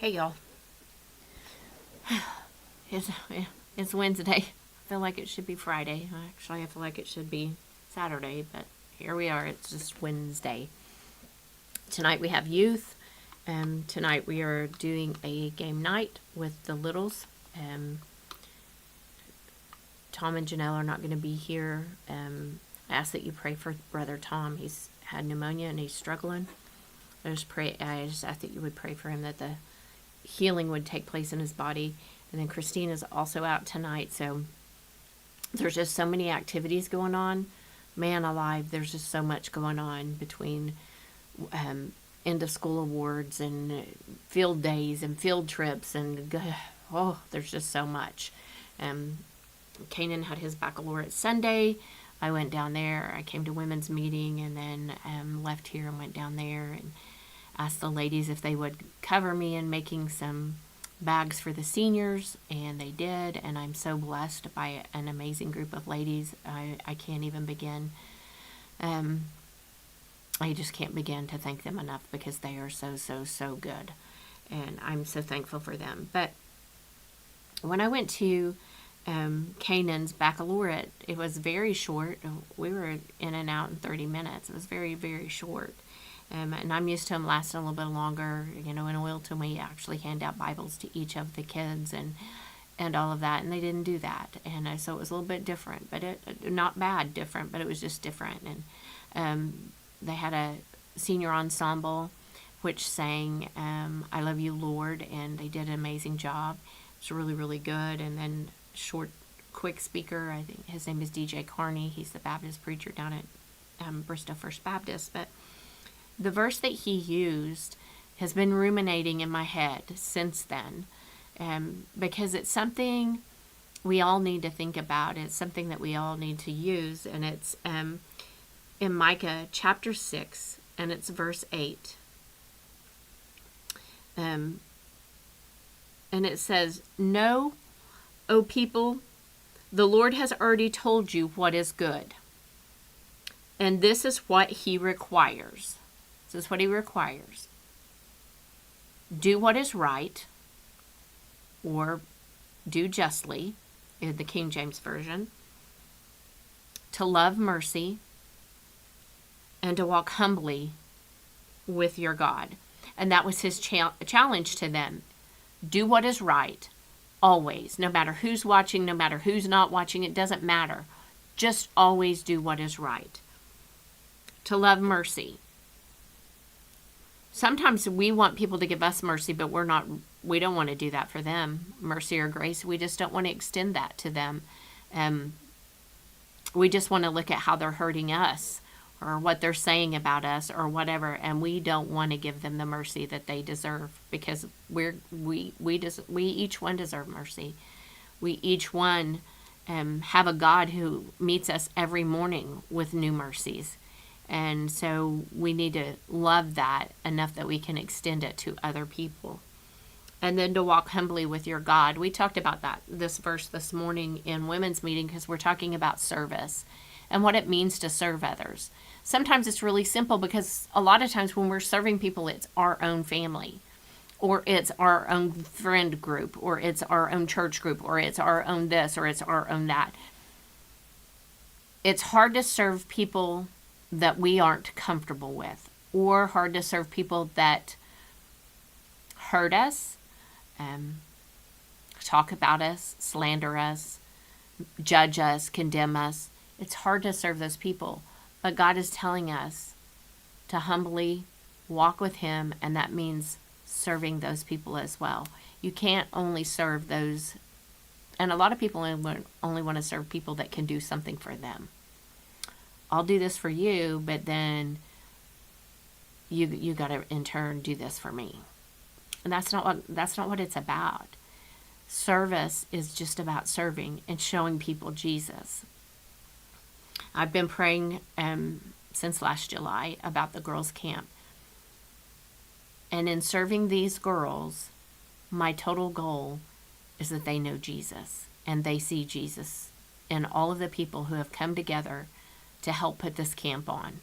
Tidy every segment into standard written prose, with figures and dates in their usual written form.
Hey y'all. It's Wednesday. I feel like it should be Friday. Actually, I feel like it should be Saturday, but here we are. It's just Wednesday. Tonight we have youth. Tonight we are doing a game night with the littles. Tom and Janelle are not going to be here. I ask that you pray for Brother Tom. He's had pneumonia and he's struggling. I just ask that you would pray for him, that the healing would take place in his body. And then Christine is also out tonight, so there's just so many activities going on. Man alive, there's just so much going on between end of school awards and field days and field trips, and there's just so much. Kanan had his baccalaureate Sunday. I went down there. I came to women's meeting and then left here and went down there and asked the ladies if they would cover me in making some bags for the seniors, and they did, and I'm so blessed by an amazing group of ladies. I can't even begin. I just can't begin to thank them enough, because they are so good, and I'm so thankful for them. But when I went to Kanan's baccalaureate, it was very short. We were in and out in 30 minutes. It was very short. And I'm used to them lasting a little bit longer. You know, in Wilton, we actually hand out Bibles to each of the kids and all of that, and they didn't do that. And so it was a little bit different, but not bad different, but it was just different. And they had a senior ensemble which sang I Love You, Lord, and they did an amazing job. It was really good. And then quick speaker, I think his name is DJ Carney. He's the Baptist preacher down at Bristow First Baptist. But the verse that he used has been ruminating in my head since then, because it's something we all need to think about. It's something that we all need to use, and it's in Micah chapter 6, and it's verse 8. And it says, "Know, O people, the Lord has already told you what is good, and this is what he requires." This is what he requires. Do what is right, or do justly, in the King James Version, to love mercy, and to walk humbly with your God. And that was his challenge to them. Do what is right, always. No matter who's watching, no matter who's not watching, it doesn't matter. Just always do what is right. To love mercy. Sometimes we want people to give us mercy, but we don't want to do that for them. Mercy or grace, we just don't want to extend that to them. We just want to look at how they're hurting us, or what they're saying about us, or whatever, and we don't want to give them the mercy that they deserve, because we each one deserve mercy. We each one have a God who meets us every morning with new mercies. And so we need to love that enough that we can extend it to other people. And then to walk humbly with your God. We talked about this verse this morning in women's meeting, because we're talking about service and what it means to serve others. Sometimes it's really simple, because a lot of times when we're serving people, it's our own family, or it's our own friend group, or it's our own church group, or it's our own this, or it's our own that. It's hard to serve people that we aren't comfortable with, or hard to serve people that hurt us, talk about us, slander us, judge us, condemn us. It's hard to serve those people, but God is telling us to humbly walk with him, and that means serving those people as well. You can't only serve those, and a lot of people only want to serve people that can do something for them. I'll do this for you, but then you got to in turn do this for me. And that's not what it's about. Service is just about serving and showing people Jesus. I've been praying since last July about the girls' camp. And in serving these girls, my total goal is that they know Jesus, and they see Jesus in all of the people who have come together to help put this camp on,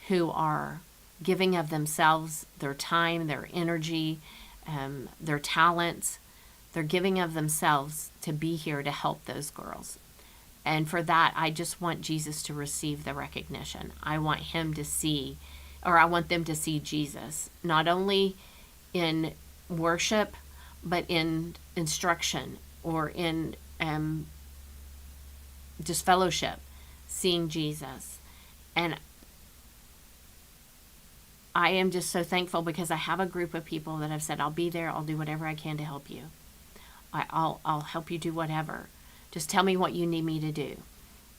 who are giving of themselves, their time, their energy, their talents, their giving of themselves to be here to help those girls. And for that, I just want Jesus to receive the recognition. I want him to see, or I want them to see Jesus, not only in worship, but in instruction or in just fellowship, seeing Jesus. And I am just so thankful because I have a group of people that have said, I'll be there, I'll do whatever I can to help you. I'll help you do whatever. Just tell me what you need me to do.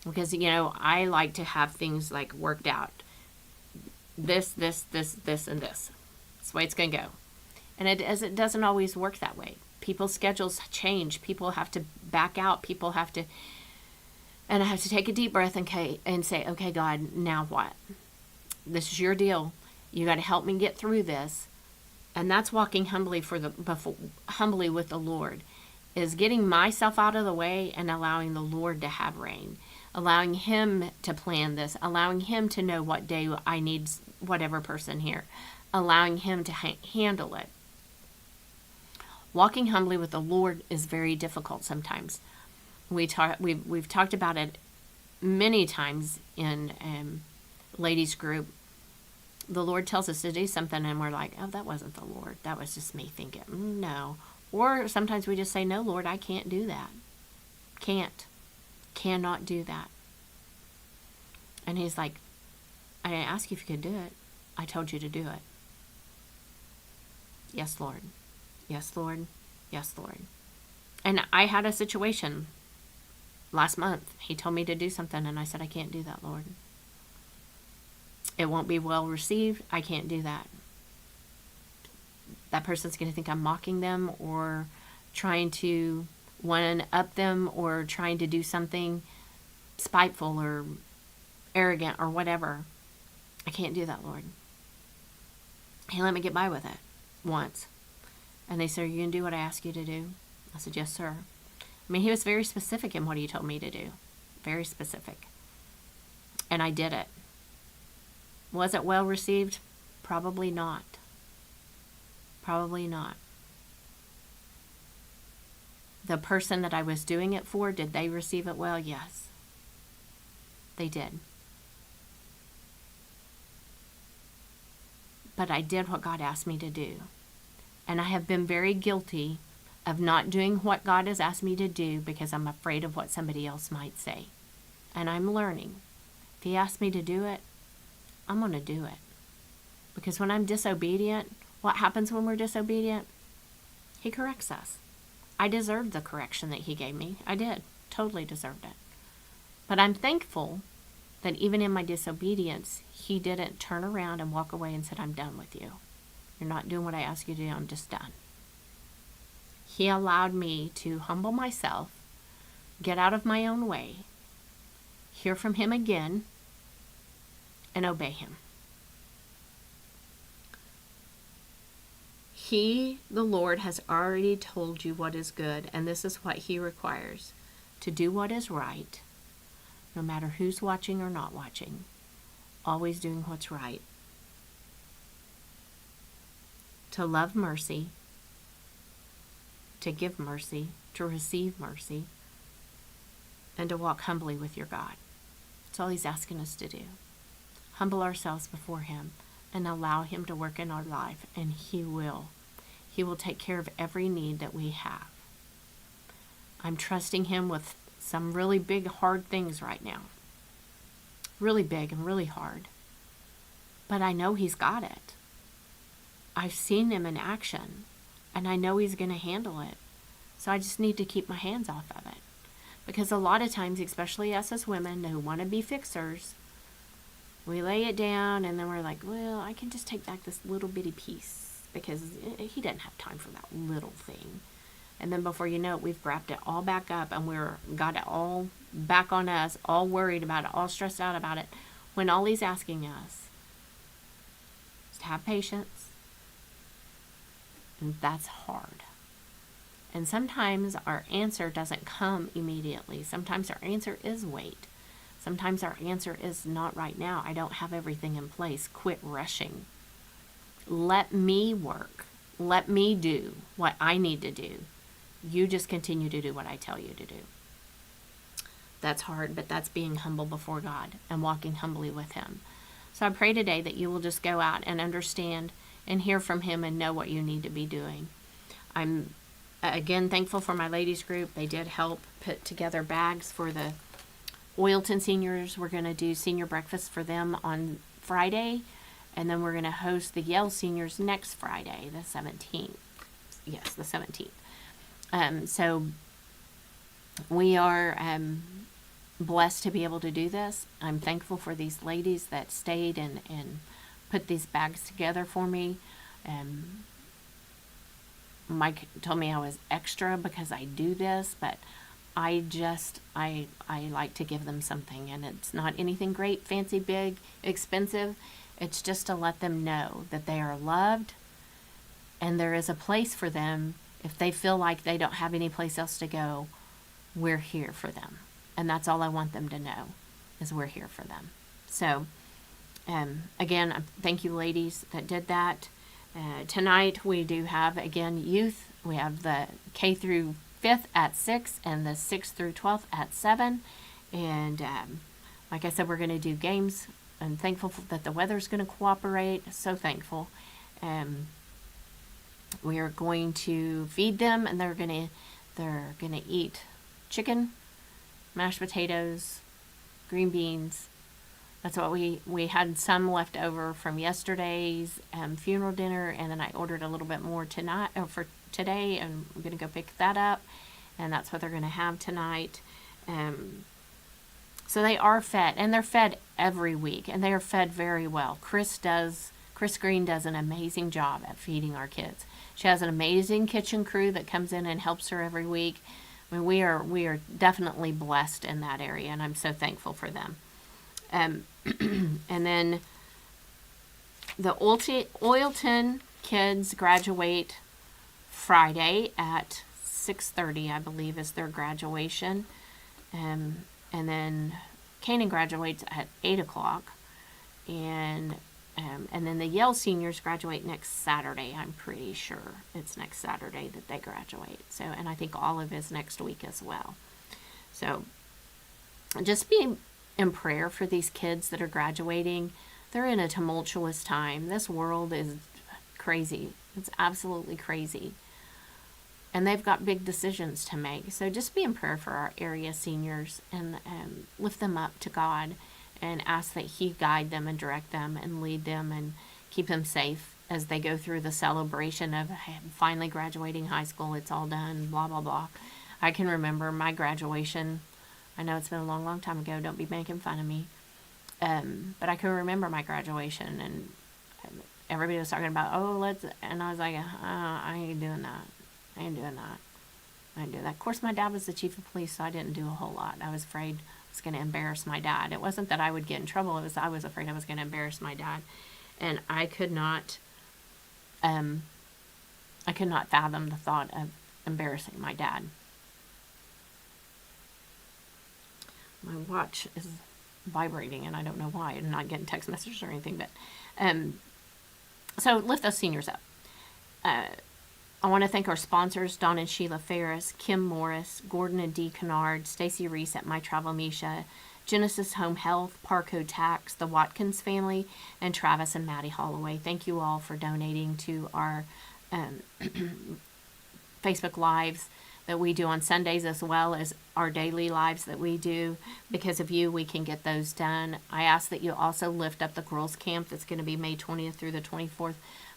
Because, I like to have things like worked out. This, and this. That's the way it's going to go. And it doesn't always work that way. People's schedules change. People have to back out. And I have to take a deep breath and say, okay, God, now what? This is your deal. You got to help me get through this. And that's walking humbly with the Lord, is getting myself out of the way and allowing the Lord to have reign, allowing him to plan this, allowing him to know what day I need whatever person here, allowing him to handle it. Walking humbly with the Lord is very difficult sometimes. We've talked about it many times in ladies group. The Lord tells us to do something and we're like, oh, that wasn't the Lord. That was just me thinking, no. Or sometimes we just say, no, Lord, I can't do that. Cannot do that. And he's like, I didn't ask you if you could do it. I told you to do it. Yes, Lord. Yes, Lord. Yes, Lord. And I had a situation last month. He told me to do something and I said, I can't do that, Lord. It won't be well received. I can't do that. That person's going to think I'm mocking them or trying to one-up them or trying to do something spiteful or arrogant or whatever. I can't do that, Lord. He let me get by with it once. And they said, are you going to do what I asked you to do? I said, yes, sir. I mean, he was very specific in what he told me to do. Very specific. And I did it. Was it well received? Probably not. Probably not. The person that I was doing it for, did they receive it well? Yes. They did. But I did what God asked me to do. And I have been very guilty of not doing what God has asked me to do because I'm afraid of what somebody else might say. And I'm learning. If he asked me to do it, I'm going to do it. Because when I'm disobedient, what happens when we're disobedient? He corrects us. I deserved the correction that he gave me. I did. Totally deserved it. But I'm thankful that even in my disobedience, he didn't turn around and walk away and said, I'm done with you. You're not doing what I asked you to do. I'm just done. He allowed me to humble myself, get out of my own way, hear from him again, and obey him. He, the Lord, has already told you what is good, and this is what he requires. To do what is right, no matter who's watching or not watching. Always doing what's right. To love mercy, to give mercy, to receive mercy, and to walk humbly with your God. That's all he's asking us to do. Humble ourselves before him and allow him to work in our life, and he will. He will take care of every need that we have. I'm trusting him with some really big, hard things right now. Really big and really hard. But I know he's got it. I've seen him in action, and I know he's going to handle it. So I just need to keep my hands off of it. Because a lot of times, especially us as women who want to be fixers, we lay it down and then we're like, well, I can just take back this little bitty piece because he doesn't have time for that little thing. And then before you know it, we've grabbed it all back up and got it all back on us, all worried about it, all stressed out about it, when all he's asking us is to have patience. And that's hard. And sometimes our answer doesn't come immediately. Sometimes our answer is wait. Sometimes our answer is not right now. I don't have everything in place. Quit rushing. Let me work. let me do what I need to do. You just continue to do what I tell you to do. That's hard, but that's being humble before God and walking humbly with Him. So I pray today that you will just go out and understand and hear from Him and know what you need to be doing. I'm, again, thankful for my ladies group. They did help put together bags for the Oilton seniors. We're going to do senior breakfast for them on Friday, and then we're going to host the Yale seniors next Friday, the 17th. Yes, the 17th. So we are blessed to be able to do this. I'm thankful for these ladies that stayed and put these bags together for me. Mike told me I was extra because I do this, but I like to give them something, and it's not anything great, fancy, big, expensive. It's just to let them know that they are loved and there is a place for them. If they feel like they don't have any place else to go, we're here for them. And that's all I want them to know, is we're here for them. So, again, thank you, ladies, that did that. Tonight we do have, again, youth. We have the K through 5th at 6 and the 6th through 12th at 7. And like I said, we're going to do games. I'm thankful that the weather's going to cooperate. So thankful. We are going to feed them, and they're going to eat chicken, mashed potatoes, green beans. That's what we had some left over from yesterday's funeral dinner, and then I ordered a little bit more tonight, or for today, and I'm going to go pick that up, and that's what they're going to have tonight. So they are fed, and they're fed every week, and they are fed very well. Chris Green does an amazing job at feeding our kids. She has an amazing kitchen crew that comes in and helps her every week. I mean, we are definitely blessed in that area, and I'm so thankful for them. And then the Oilton kids graduate Friday at 6:30, I believe, is their graduation. And then Canaan graduates at 8 o'clock. And then the Yale seniors graduate next Saturday. I'm pretty sure it's next Saturday that they graduate. So, and I think Olive is next week as well. So just be in prayer for these kids that are graduating. They're in a tumultuous time. This world is crazy. It's absolutely crazy. And they've got big decisions to make. So just be in prayer for our area seniors and lift them up to God and ask that He guide them and direct them and lead them and keep them safe as they go through the celebration of finally graduating high school. It's all done, blah, blah, blah. I can remember my graduation. I know it's been a long, long time ago. Don't be making fun of me. But I can remember my graduation, and everybody was talking about, and I was like, I ain't doing that. I ain't doing that. Of course, my dad was the chief of police, so I didn't do a whole lot. I was afraid I was going to embarrass my dad. It wasn't that I would get in trouble. I was afraid I was going to embarrass my dad. And I could not fathom the thought of embarrassing my dad. My watch is vibrating, and I don't know why. I'm not getting text messages or anything, but so lift those seniors up. I want to thank our sponsors, Don and Sheila Ferris, Kim Morris, Gordon and Dee Kennard, Stacy Reese at My Travel Misha, Genesis Home Health, Parco Tax, the Watkins family, and Travis and Maddie Holloway. Thank you all for donating to our Facebook Lives that we do on Sundays, as well as our daily lives that we do. Because of you, we can get those done. I ask that you also lift up the girls' camp that's going to be May 20th through the 24th.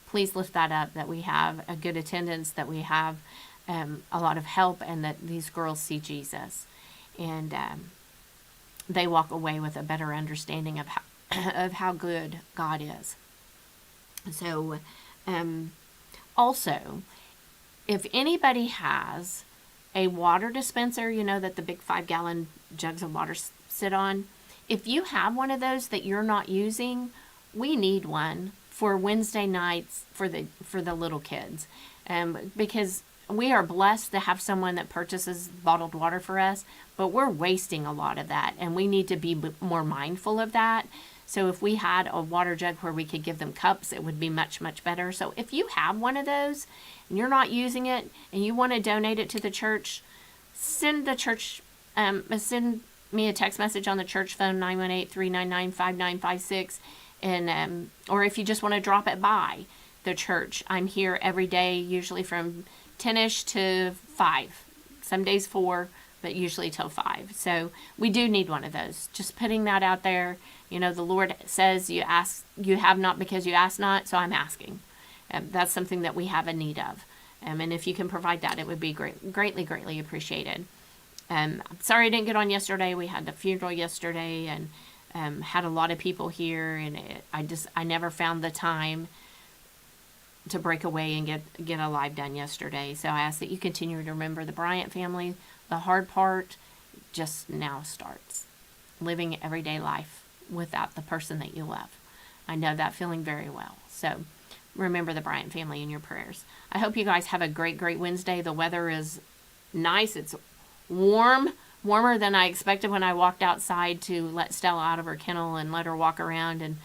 Please lift that up, that we have a good attendance, that we have a lot of help, and that these girls see Jesus. And they walk away with a better understanding of how good God is. So, also, if anybody has a water dispenser, that the big 5-gallon jugs of water sit on, if you have one of those that you're not using, we need one for Wednesday nights for the little kids, because we are blessed to have someone that purchases bottled water for us, but we're wasting a lot of that, and we need to be more mindful of that. So if we had a water jug where we could give them cups, it would be much, much better. So if you have one of those and you're not using it and you want to donate it to the church, send the church, send me a text message on the church phone, 918-399-5956. And, or if you just want to drop it by the church, I'm here every day, usually from 10ish to 5. Some days 4, but usually till 5. So we do need one of those. Just putting that out there. You know, the Lord says you have not because you ask not, so I'm asking. That's something that we have a need of. And if you can provide that, it would be greatly appreciated. I'm sorry I didn't get on yesterday. We had the funeral yesterday and had a lot of people here, and I never found the time to break away and get a live done yesterday. So I ask that you continue to remember the Bryant family. The hard part just now starts. Living everyday life without the person that you love. I know that feeling very well. So remember the Bryant family in your prayers. I hope you guys have a great Wednesday. The weather is nice. It's warmer than I expected when I walked outside to let Stella out of her kennel and let her walk around and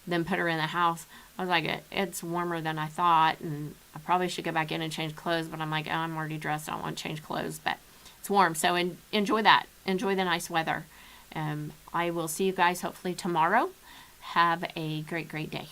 then put her in the house. I was like, it's warmer than I thought, and I probably should go back in and change clothes, but I'm like, oh, I'm already dressed. I don't want to change clothes, but it's warm. So enjoy that. Enjoy the nice weather. I will see you guys hopefully tomorrow. Have a great day.